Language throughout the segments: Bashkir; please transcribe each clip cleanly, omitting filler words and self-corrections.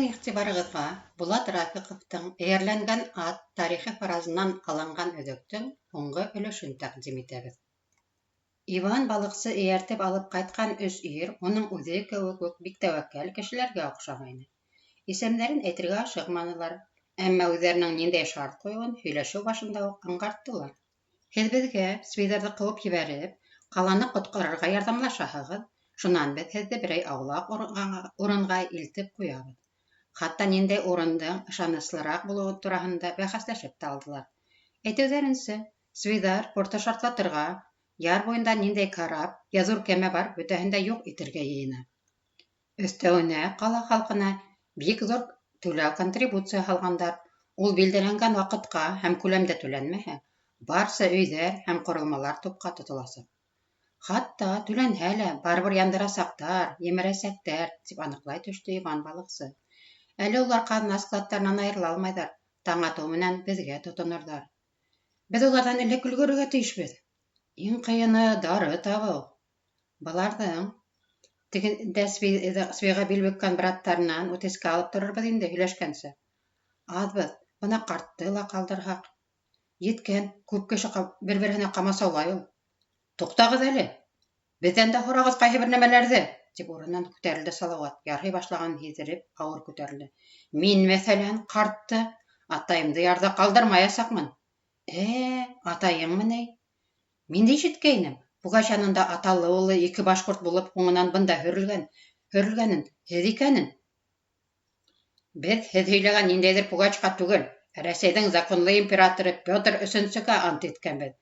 иғтибарығыҙға Булат Рафиковтың «Эйәрләнгән ат» тарихи фаразынан алынған өҙөктөң һуңғы өлөшөн тәҡдим итәбеҙ. Иван балыҡсы эйәртеп алып ҡайтҡан 3 ир уның үҙе кеүек үк бик тәүәккәл кешеләргә оҡшамайны. Исемдәрен әйтергә ашыҡманылар, әммә үҙҙәренең ниндәй шарт ҡуйыуын һөйләшеү башында уҡ аңғарттылар. Һеҙ беҙгә свиҙарҙы ҡыуып ебәреп, ҡаланы ҡотҡарырға ярҙамлашаһығыҙ, шунан беҙ һеҙҙе берәй аулаҡ урынға илтеп ҡуябыҙ. Хатта ниндәй урындың ышаныслыраҡ булыуы тураһында бәхәсләшеп тә алдылар. Әйтеүҙәренсә, свиҙар порты шартлатырға, яр буйында ниндәй карап, йә ҙур кәмә бар, бөтәһен дә юҡ итергә йыйына. Өҫтәүенә, ҡала халҡына бик ҙур түләү контрибуция һалғандар. Ул билдәләнгән ваҡытҡа һәм күләмдә түләнмәһә, барса өйҙәр һәм ҡоролмалар тупҡа тотоласаҡ. Хатта түләнһә лә, барыбер яндырасаҡтар, емерәсәктәр, тип аныҡлай төштө Иван балыҡсы. Әле улар ҡаҙна складтарынан айырыла алмайҙар, таң атыу менән беҙгә тотонорҙар. Беҙ уларҙан элек өлгөрөргә тейешбеҙ. Иң ҡыйыны дары табыу. Быларҙың тегендә свиға бил бөккән браттарынан үтескә алып торорбоҙ инде һөйләшкәнсә. Аҙбыҙ, бына ҡартты ла ҡалдырһаҡ. Еткән, күп кеше бер-береһенә ҡамасаулай ул. Туҡтағыҙ әле, беҙҙән дә һорағыҙ ҡайһы бер нәмәләрҙе, тип урынынан күтәрелде Салауат, ярһый башлағанын һиҙҙереп, ауыр күтәрелде. Мин, мәҫәлән, ҡартты, атайымды ярҙа ҡалдырмаясаҡмын. Атайыңмы ни? Мин дә ишеткәйнем, Пугач янында аталы улы 2 башҡорт булып һуңынан бында һөрөлгәнен, һеҙ икәнен. Беҙ һеҙ һөйләгән ниндәйҙер Пугачҡа түгел, Рәсәйҙең законлы императоры Петр өсөнсөгә ант иткәнбеҙ.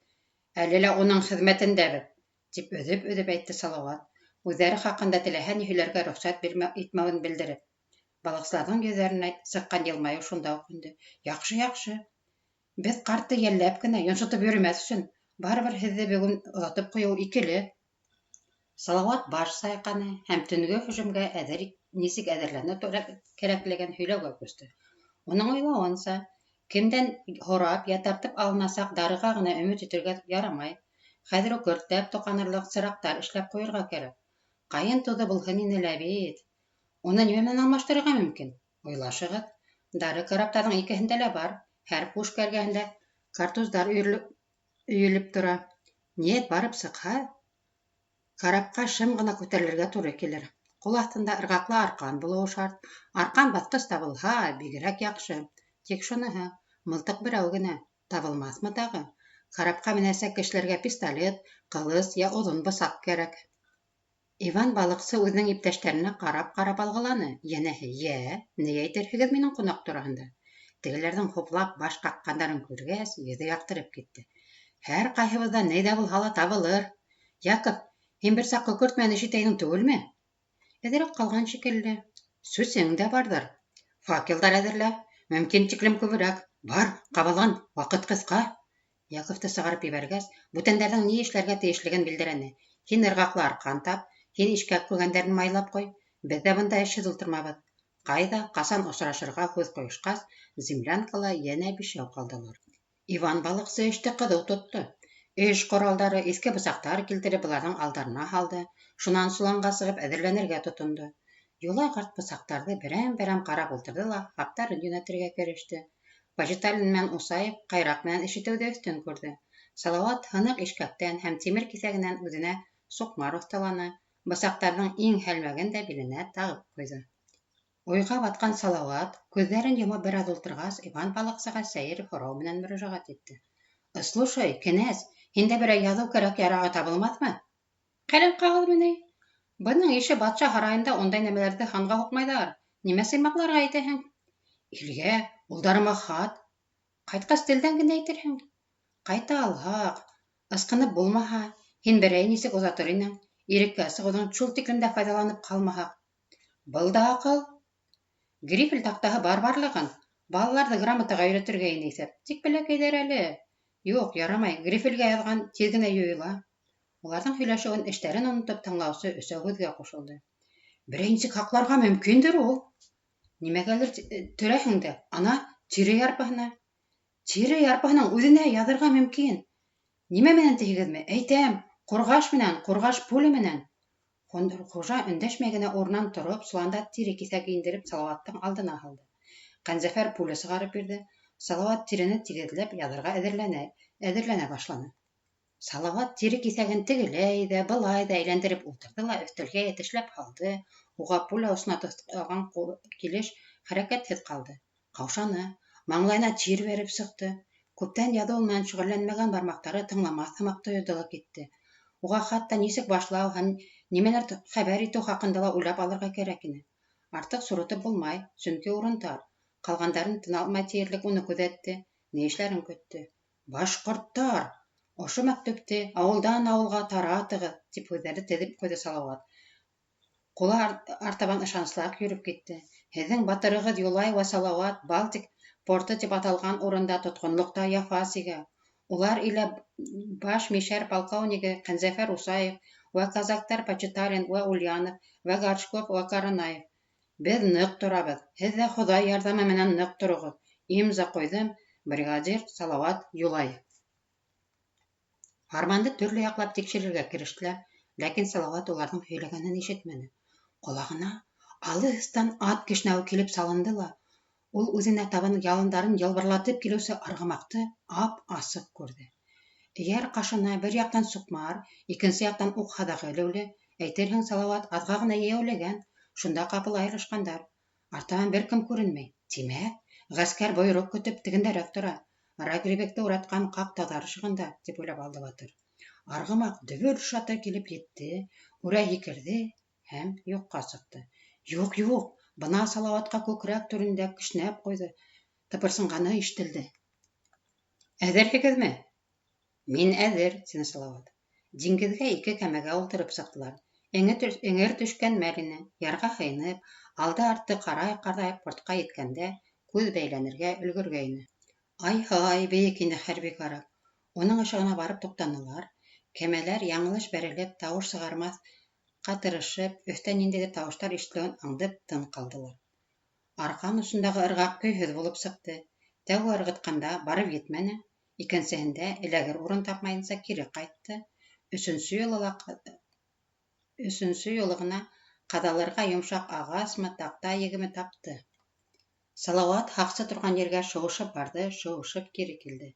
Әле лә уның хеҙмәтендәбеҙ, тип өҙөп әйтте Салауат, үҙҙәре хаҡында теләһә ни һөйләргә рөхсәт итмәүен белдереп. Балыҡсыларҙың йөҙҙәренә сыҡҡан йылмайыу шунда уҡ инде. Яҡшы. Беҙ ҡартты йәлләп кенә, йонсотоп йөрөмәҫ өсөн, барыбер һеҙҙе бөгөн оҙатып ҡуйыу икеле. Салауат баш сайҡаны һәм төнгө һөжүмгә нисек әҙерләнеү кәрәклеген һөйләүгә күсте. Уның уйлауынса, кемдән һорап йә тартып алынасаҡ дарыға ғына өмөт итергә ярамай. Хәҙер үк көртләп тоҡанырлыҡ сыраҡтар эшләп ҡуйырға кәрәк. Ҡайын туҙы булһын ине лә бит. Уны нимә менән алмаштырырға мөмкин? Уйлашығыҙ. Дары караптарҙың икеһендә лә бар. Һәр пушка эргәһендә картуздар өйөлөп тора. Ниәт барып сыҡһа, карапҡа шым ғына күтәрелергә туры килер. Ҡул аҫтында ырғаҡлы арҡан булыуы шарт. Арҡан баҫҡыс табылһа, бигерәк яҡшы. Тик шуныһы, мылтыҡ берәү генә. Табылмаҫмы тағы? Карапҡа менәсәк кешеләргә пистолет, ҡылыс йә оҙон бысаҡ кәрәк. Иван балыҡсы үҙенең иптәштәренә ҡарап алғыланы. Йәнәһе, ни әйтерһегеҙ минең ҡунаҡ тураһында? Тегеләрҙең хуплап баш ҡаҡҡандарын күргәс, йөҙө яҡтырып китте. Һәр ҡайһыбыҙҙан ни ҙә булһа ла табылыр. Яков, һин бер саҡ көкөртмәне ишетәйһең түгелме? Әҙерәк ҡалған шикелле. Сүсең дә барҙыр. Факелдар әҙерлә. Мөмкин тиклем күберәк. Бар, ҡабалан, ваҡыт ҡыҫҡа. Яковты сығарып ебәргәс, бүтәндәрҙең ни эшләргә тейешлеген билдәләне. Һин ырғаҡлы арҡан тап, һин ишкәк күгәндәрен майлап ҡуй. Беҙ ҙә бында эшһеҙ ултырмабыҙ. Ҡайҙа, ҡасан осрашырға һүҙ ҡуйышҡас, землянкала йәнә 5 ҡалдылар. Иван балыҡсы эште ҡыҙыу тотто. Эш ҡоралдары, иҫке бысаҡтар килтереп быларҙың алдарына һалды. Шунан соланға сығып әҙерләнергә тотондо. Юлай ҡарт бысаҡтарҙы берәм-берәм ҡарап ултырҙы ла һаптарын йүнәтергә кереште. Почтальон менән Усаев ҡайраҡ менән ишетеүҙе өҫтөн күрҙе. Салауат һыныҡ ишкәктән һәм тимер киҫәгенән үҙенә суҡмар оҫталаны. Бысаҡтарҙың иң һәлмәген дә биленә тағып ҡуйҙы. Уйға батҡан Салауат, күҙҙәрен йомоп бер аҙ ултырғас, Иван балыҡсыға сәйер һорау менән мөрәжәғәт итте. Слушай, кенәз, һиндә берәй яҙыу кәрәк-ярағы табылмаҫмы? Ҡәләм ҡағыҙмы ни? Бының ише батша һарайында ундай нәмәләрҙе һанға һуҡмайҙар. Нимә сыймаҡларға әйтәһең? Илгә, улдарыма хат. Ҡайтҡас телдән генә әйтерһең. Ҡайта алһаҡ, ысҡынып булмаһа, һин берәй нисек оҙатыр инең. Иреккә сығыуҙың шул тиклем дә файҙаланып ҡалмаһаҡ. Был да аҡыл. Грифель таҡтаһы барлығын. Балаларҙы грамотаға өйрәтергә ине иҫәп. Тик бәләкәйҙәр әле. Юҡ, ярамай. Грифелгә яҙған тиҙ генә юйыла. Уларҙың һөйләшеүен, эштәрен онотоп тыңлаусы өсәү һүҙгә ҡушылды. Берәй нисек һаҡларға мөмкиндер ул. Нимәгәлер төрәһең дә, ана, тире ярпаһына. Тире ярпаһының үҙенә яҙырға мөмкин. Нимә менән тиһегеҙме? Әйтәм, ҡурғаш менән, ҡурғаш пуля менән. Хужа өндәшмәй генә урыннан тороп, соланда тире киҫәге индереп Салауаттың алдына һалды. Ҡәнзәфәр пуля сығарып бирҙе. Салауат тирене тигеҙләп яҙырға әҙерләнә башланы. Салауат тире киҫәген тегеләй ҙә, былай ҙа әйләндереп ултырҙы ла өҫтәлгә йәтешләп һалды. Уға пуля осона тоҫҡан килеш хәрәкәтһеҙ ҡалды. Ҡаушаны, маңлайына тир бәреп сыҡты. Күптән яҙыу менән шөғөлләнмәгән бармаҡтары тыңламаҫ һымаҡ тойолдо ла китте. Уға хатта нисек башлау һәм нимәлер хәбәр итеү хаҡында ла уйлап алырға кәрәк ине. Артыҡ сурытып булмай, сөнки урын тар. Ҡалғандарын тын алмай тиерлек уны күҙәтте. Ни эшләрен көттө. Башҡорттар! Ошо мәктүпте ауылдан ауылға таратығыҙ, тип һүҙҙәрҙе теҙеп ҡуйҙы Салауат. Ҡулы артабан ышаныслыраҡ йөрөп китте. Һеҙҙең батырығыҙ Юлай ва Салауат Балтик порты тип аталған урында тотҡонлоҡта яфа сигә. Улар илә баш мишәр полковнигі Ҡәнзәфәр Усаев ва казактар Почиталин ва Ульянов ва Горшков ва Каранаев. Беҙ ныҡ торабыҙ. Һеҙ ҙә Хоҙай ярҙамы менән ныҡ тороғоҙ. Имза ҡуйҙым, бригадир Салауат Юлай. Фарманды төрлө яҡлап тикшерергә керештеләр, ләкин Салауат уларҙың һөйләгәнен ишетмәне. Ҡолағына алыҫтан ат кешнәүе килеп салынды ла, ул үҙенә табан ялындарын йылбырлатып килеүсе арғымаҡты ап-асыҡ күрҙе. Эйәр ҡашына бер яҡтан суҡмар, икенсе яҡтан уҡ һаҙағы элеүле, әйтерһең Салауат аҙға ғына йәйәүләгән, шунда ҡапыл айырылышҡандар. Артабан бер кем күренмәй. Тимәк, ғәскәр бойороҡ көтөп тегендәрәк тора. Рагрибекте уратҡан ҡаҡ таҙар шығында, тип уйлап алды Батыр. Арғымаҡ дөбөр шата килеп етте, үрә һикерҙе һәм юҡҡа сыҡты. Юҡ, бына Салауатҡа күкрәк түрендә кешнәп ҡуйҙы. Тыпырсынғаны ишетелде. Әҙерһегеҙме? Мин әҙер, тине Салауат. Диңгеҙгә 2 кәмәгә ултырып сыҡтылар. Эңер төшкән мәлене, ярға һыйынып, алды-арты ҡарай портҡа еткәндә, күҙ бәйләнергә өлгөргәйне. Ай-һай, бейек ине хәрби карап. Уның ышығына барып туҡтанылар. Кәмәләр яңылыш бәрелеп, тауыш сығармаҫ ҡатырышып, өҫтән ниндәйҙер тауыштар ишетелеүен аңдып тын ҡалдылар. Арҡан осондағы ырғаҡ көйһөҙ булып сыҡты. Тәүге ырғытҡанда барып етмәне, икенсеһендә эләгер урын тапмайынса кире ҡайтты. Өсөнсө юлы ғына ҡаҙалырға йомшаҡ ағасмы, таҡта егеме тапты. Салауат һаҡсы торған ергә шыуышып барҙы, шыуышып кире килде.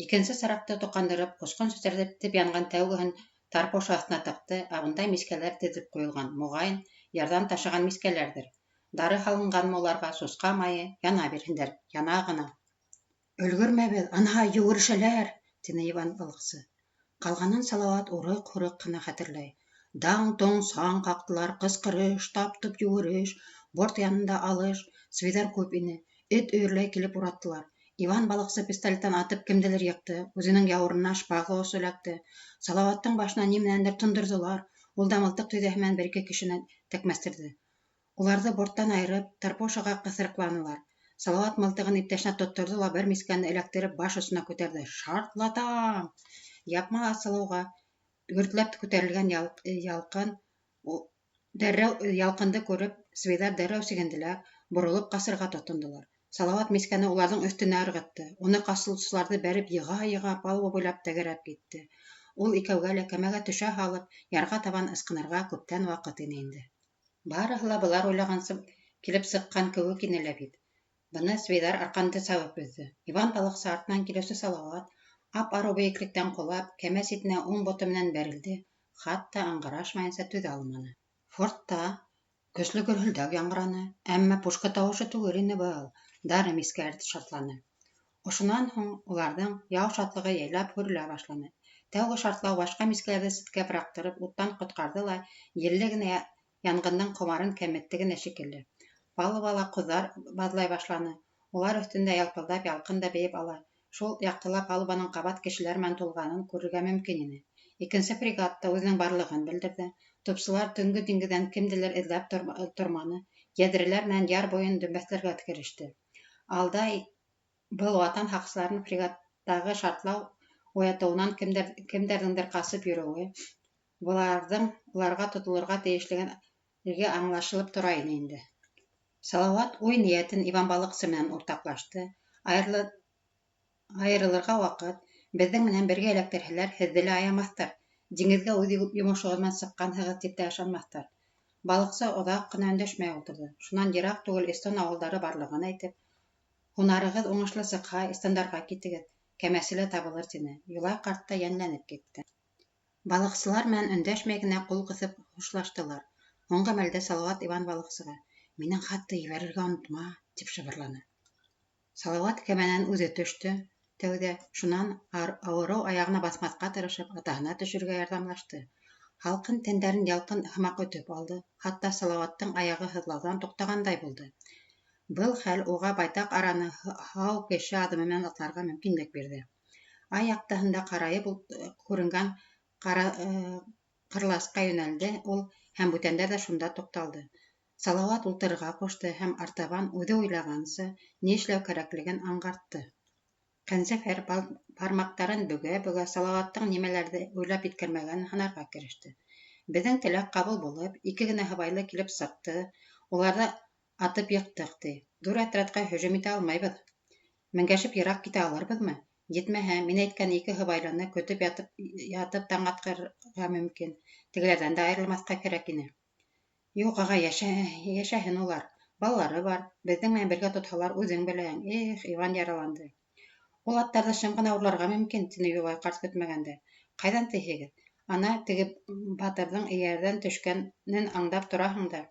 Икенсе сараҡты тоҡандырып, ҡосҡон сәсрәтеп янған тәүгеһен тарпош аҫтына тыҡты, ә бында мискәләр теҙеп ҡуйылған. Моғайын, ярҙан ташыған мискәләрҙер. Дары һалынғанмы уларға, сусҡа майы, яна бирһендәр, яна ғына. Өлгөрмәбеҙ, ана йүгерешәләр, тине Иван балыҡсы. Ҡалғанын Салауат урыҡ-һурыҡ ҡына хәтерләй. Даң-тоң саң ҡаҡтылар, ҡысҡырыш, тап-топ йүгереш, борт янында алыш, свиҙар күп ине, эт өйөрләй килеп ураттылар. Иван балыҡсы пистолеттан атып кемделер йыҡты, үҙенең яурынына шпага осо эләкте. Салауаттың башына ни менәндер тондорҙолар, ул да мылтыҡ төйҙәһе менән 1-2 кешене тәкмәстерҙе. Уларҙы борттан айырып, тарпошаға ҡыҫырҡланылар. Салауат мылтығын иптәшенә тотторҙо ла бер мискәне эләктереп баш осона күтәрҙе. Шартлатам! Япма асылыуға гөртләп күтәрелгән ялҡынды күреп, свиҙар дәррәү сигенделәр, боролоп ҡасырға тотондолар. Салауат мискәне уларҙың өҫтөнә ырғытты. Уны ҡасыусыларҙы бәреп йыға-йыға палуба буйлап тәгәрәп китте. Ул икәүгә лә кәмәгә төшә һалып, ярға табан ысҡынырға күптән ваҡыт ине инде. Барыһы ла былар уйлағансы килеп сыҡҡан кеүек ине лә бит. Быны свиҙар арҡанды сабып өҙҙө. Иван балыҡсы артынан килеүсе Салауат, ап-арыу бейеклектән ҡолап, кәмә ситенә уң бото менән бәрелде, хатта ыңғырашмайынса түҙә алманы. Фортта көслө гөрһөлдәү яңғыраны, әммә пушка тауышы түгел ине был, дары мискәле шартланы. Ошонан һуң уларҙың яу шатлығы яйлап һүрелә башланы. Тәүге шартлау башҡа мискәләрҙе ситкә быраҡтырып, уттан ҡотҡарҙы ла елле генә янғындың ҡомарын кәметте генә шикелле. Палубала ҡоҙҙар баҙлай башланы. Улар өҫтөндә ялпылдап ялҡын да бейеп ала. Шул яҡтыла палубаның ҡабат кешеләр менән тулғанын күрергә мөмкин ине. Икенсе фрегатта үҙенең барлығын белдерҙе. Тупсылар төнгө диңгеҙҙән кемделер эҙләп торманы. Йәҙрәләр менән яр буйын дөмбәҫләргә кереште. Алда был ватан һаҡсыларын фрегаттағы шартлау уятыуынан кемдәрҙеңдер ҡасып йөрөүе, уларға тотолорға тейешлеге аңлашылып тора ине инде. Салауат уй ниәтен Иван балыҡсы менән уртаҡлашты. Айырылырға ваҡыт, беҙҙең менән бергә эләктерһәләр, һеҙҙе лә аямаҫтар. Диңгеҙгә үҙ йомошоғоҙ менән сыҡҡанһығыҙ тип тә ышанмаҫтар. Балыҡсы оҙаҡ ҡына өндәшмәй ултырҙы. Шунан йыраҡ түгел Эстон ауылдары барлығын әйтеп, һунарығыҙ уңышлы сыҡһа, Эстондарға китегеҙ, кәмәселе табылыр, тине. Юлай ҡарт та йәнләнеп китте. Балыҡсылар менән өндәшмәй генә ҡул ҡыҫып хушлаштылар. Һуңғы мәлдә Салауат Иван балыҡсыға: «Минең хатты ебәрергә онотма», тип шыбырланы. Салауат кәмәнән үҙе төштө тәүҙә, шунан ауырыу аяғына баҫмаҫҡа тырышып, атаһына төшөргә ярҙамлашты. Һалҡын тәндәрен ялҡын һымаҡ өтөп алды, хатта Салауаттың аяғы һыҙлауҙан туҡтағандай булды. Был хәл уға байтаҡ араны һау кеше аҙымы менән атларға мөмкинлек бирҙе. Ай яҡтыһында ҡарайып күренгән ҡырласҡа йүнәлде ул, һәм бүтәндәр ҙә шунда туҡталды. Салауат ултырырға ҡушты һәм артабан үҙе уйлағансы ни эшләү кәрәклеген аңғартты. Ҡәнзәфәр бармаҡтарын бөгә-бөгә Салауаттың нимәләрҙе уйлап еткермәгәнен һанарға кереште. Беҙҙең теләк ҡабул булып, 2 генә һыбайлы килеп сыҡты, уларҙы атып йыҡтыҡ, ти. Ҙур отрядҡа һөжүм итә алмайбыҙ. Меңгәшеп йыраҡ китә алырбыҙмы? Етмәһә, мин әйткән 2 һыбайлыны көтөп ятып таң атҡырға мөмкин. Тегеләрҙән дә айырылмаҫҡа кәрәк ине. Юҡ, ағай, йәшәһен улар. Балалары бар. Беҙҙең менән бергә тотһалар, үҙең беләһең. Эх, Иван яраланды. Ул аттарҙы шым ғына урларға мөмкин, тине Юлай ҡарт көтмәгәндә. Ҡайҙан тейһегеҙ? Ана, теге батырҙың эйәрҙән төшкәнен аңдап тораһың да.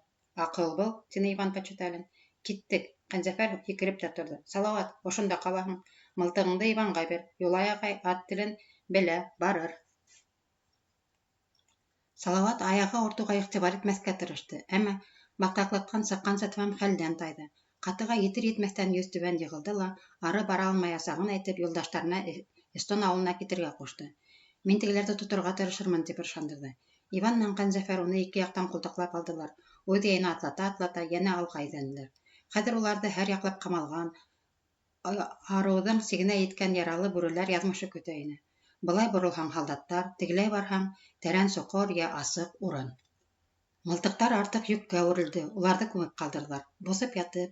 Аҡыл был, тине Иван почитален. Киттек. Ҡәнзәфәр һикереп тә торҙо. Салауат, ошонда ҡалаһың. Мылтығыңды Иванға бир. Юлай ағай ат телен белә, барыр. Салауат аяғы ауыртыуға иғтибар итмәҫкә тырышты, әммә баҡтаҡлыҡтан сыҡҡансы тамам хәлдән тайҙы. Ҡатыға етер-етмәҫтән йөҙтүбән йығылды ла, ары бара алмаясағын әйтеп, юлдаштарына Эстон ауылына китергә ҡушты. Мин тегеләрҙе тоторға тырышырмын, тип ышандырҙы. Иван менән Ҡәнзәфәр уны 2 яҡтан ҡултыҡлап алдылар. Үҙ яйына атлата-атлата йәнә алға иҙәнделәр. Хәҙер уларҙы һәр яҡлап ҡамалған, арыуҙың сигенә еткән яралы бүреләр яҙмышы көтә ине. Былай боролһаң һалдаттар, тегеләй барһаң тәрән соҡор йә асыҡ урын. Мылтыҡтар артыҡ йөккә үрелде, уларҙы күмеп ҡалдырҙылар. Боҫоп ятып,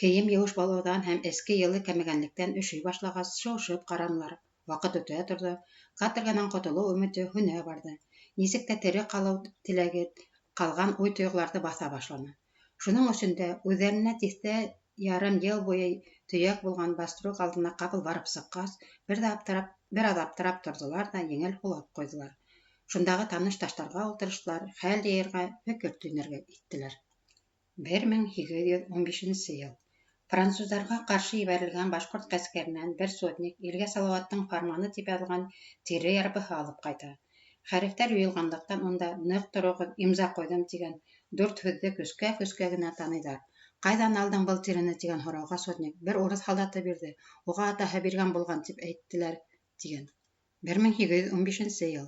кейем еүеш булыуҙан һәм эске йылы кәмегәнлектән өшөй башлағас, шыуышып ҡаранылар. Ваҡыт үтә торҙо, каторганан ҡотолоу өмөтө һүнә барҙы. Нисек тә тере ҡалыу теләге ҡалған уй-тойғоларҙы баҫа башланы. Шуның өсөн дә үҙҙәренә тиҫтә ярым йыл буйы төйәк булған баструк алдына ҡапыл барып сыҡҡас, бер аҙ аптырап торҙолар ҙа еңел һулап ҡуйҙылар. Шундағы таныш таштарға ултырыштылар, хәл йыйырға, фекер төйнәргә иттеләр. 1815 йыл. Француздарға ҡаршы ебәрелгән башҡорт ғәскәренән бер сотник илгә Салауаттың фарманы тип яҙылған тире ярпыһы алып ҡайта. Хәрефтәр юйылғанлыҡтан унда «ныҡ тороғоҙ, имза ҡуйҙым» тигән 4 һүҙҙе көскә генә таныйҙар. «Ҡайҙан алдың был тирене?» тигән һорауға сотник бер урыҫ һалдаты бирҙе. Уға атаһы биргән булған тип әйттеләр, тигән. 1815 йыл.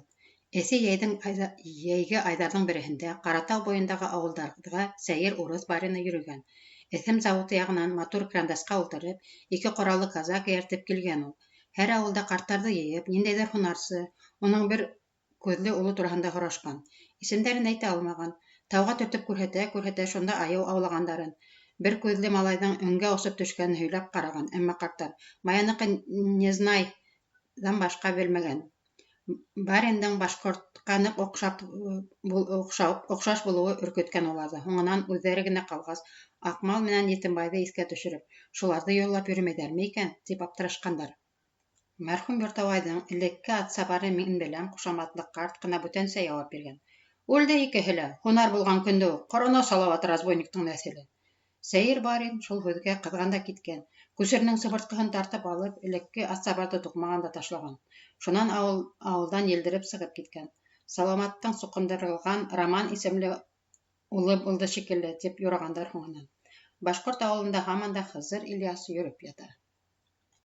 Эҫе йәйге айҙарҙың береһендә Ҡаратау буйындағы ауылдарға сәйер урыҫ барины йөрөгән. Эҫем заводы яғынан матур крандасҡа ултырып, 2 ҡораллы казак эйәртеп килгән ул. Һәр ауылда ҡарттарҙы йыйып, ниндәйҙер һунарсы, уның бер күҙле улы тураһында һорашҡан. Исемдәрен әйтә алмаған. Тауға төртөп күрһәтә шунда айыу аулағандарын. Бер күҙле малайҙың өңгә осоп төшкәнен һөйләп ҡараған, әммә ҡарттар «Маяныҡы Незнай»ҙан башҡа белмәгән. Бариндың башҡортҡа ныҡ оҡшаш булыуы өркөткән уларҙы. Һуңынан үҙҙәре генә ҡалғас, Аҡмал менән Етембайҙы иҫкә төшөрөп, шуларҙы юллап йөрөмәйҙәрме икән, тип аптырашҡандар. Мәрхүм Йортауайҙың элекке атсабары мин беләм ҡушаматлы ҡарт ҡына бүтәнсә яуап биргән. Үлде икеһе лә, һунар булған көндө үк, ҡороно Салауат разбойниктың нәҫеле. Сәйер барин шул һүҙгә ҡыҙған да киткән. Күсеренең сыбыртҡыһын тартып алып, элекке атсабарҙы туҡмағанда ташлаған. Шунан ауылдан елдереп сығып киткән. Саламаттың суҡындырылған Роман исемле улы булды шикелле, тип юрағандар һуңынан. Башҡорт ауылында һаман да Хызыр Ильяс йөрөп ята.